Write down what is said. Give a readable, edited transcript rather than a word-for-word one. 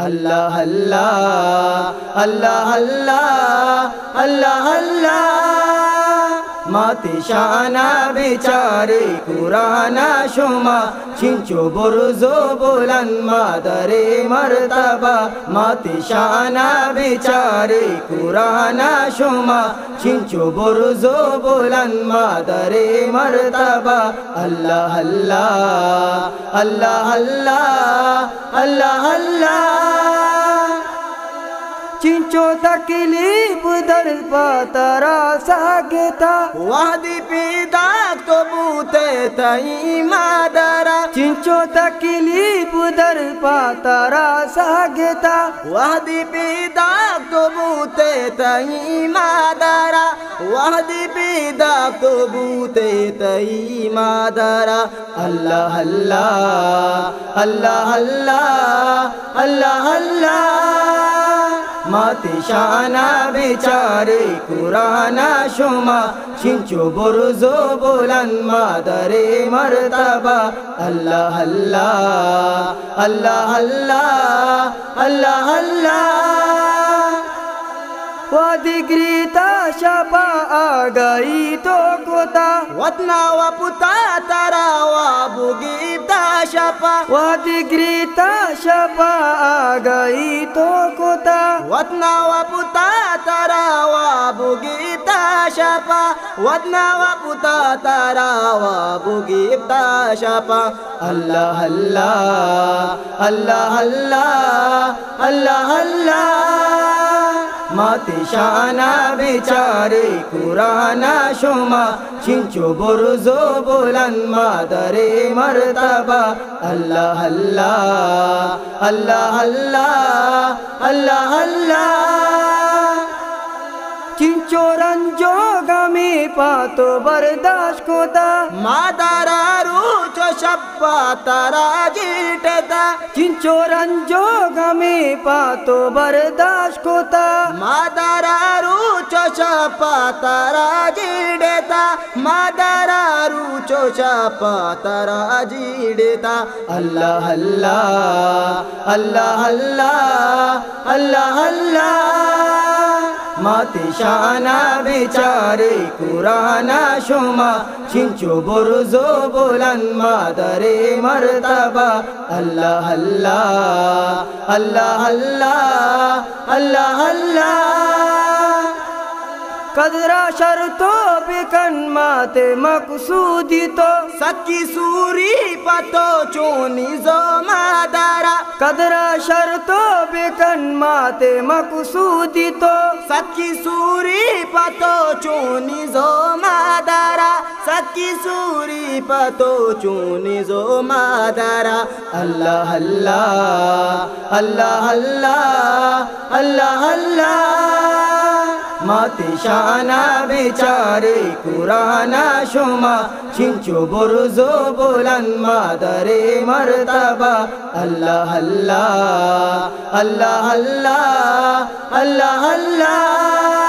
अल्लाह अल्लाह अल्लाह अल्लाह अल्लाह अल्लाह माते शाना बेचारे कुराना शुमा चिंचो बुर्जो बुलन मादरे मर्तबा माते शाना बेचारे कुराना शुमा चिंचो बुर्जो बुलन मादरे मर्तबा अल्लाह अल्लाह अल्लाह अल्लाह अल्लाह अल्लाह चिंचो तकलीफ दर पातरा सागता वादी पीदा तो बूते तई मादरा चिंचो तकलीफ दर पातरा सागता वादी पीदा तो बूते तई मादरा वादी पीदा तो बूते तई मादरा अल्लाह अल्लाह अल्लाह अल्लाह अल्लाह अल्लाह माते शाना बेचारे कुराना शुमा चिंचो बुर्जो बुलन मादरे मर्तबा अल्लाह अल्लाह अल्लाह अल्लाह अल्लाह अल्लाह वादिग्रीता शपा आ गई तो कोता वतना व पुता तारा व बुगीता शपा वादिग्रीता शपा आ गई तो कोता वतना व पुता तारा व बुगीता शपा वतना व पुता तारा व बुगीता शपा अल्लाह अल्लाह अल्लाह अल्लाह अल्लाह अल्लाह माते शाना बेचारे कुराना शुमा चिंचो बुर्जो बुलन मादरे मर्तबा अल्लाह अल्लाह अल्लाह अल्लाह अल्लाह अल्लाह चिंचो रंजो गमी पातो बर्दाश्त कोता मादारा रूचो शप्पा तारा जीटता चिंचो रंजो गमी पातो बर्दाश्त कोता मादारा रूचो शप्पा तारा जीडता मादारा रूचो शप्पा तारा जीडता अल्लाह अल्लाह अल्लाह अल्लाह अल्लाह अल्लाह माते शाना बेचारे कुराना शुमा चिंचो बुर्जो बुलन मादरे मर्तबा अल्लाह अल्लाह अल्लाह अल्लाह अल्लाह अल्लाह कदरा शर्तो बिकन माते मकसूदी तो सकी सूरी पतो चोनी जो मादारा कदरा शर्तो बिकन माते मकसूदी तो सकी सूरी पतो चोनी जो मादारा सकी सूरी पतो चोनी जो मादारा अल्लाह अल्लाह अल्लाह अल्लाह अल्लाह अल्लाह माते शाना बेचारे कुराना शुमा चिंचो बुर्जो बुलन मादरे मर्तबा अल्लाह अल्लाह अल्लाह अल्लाह अल्लाह अल्लाह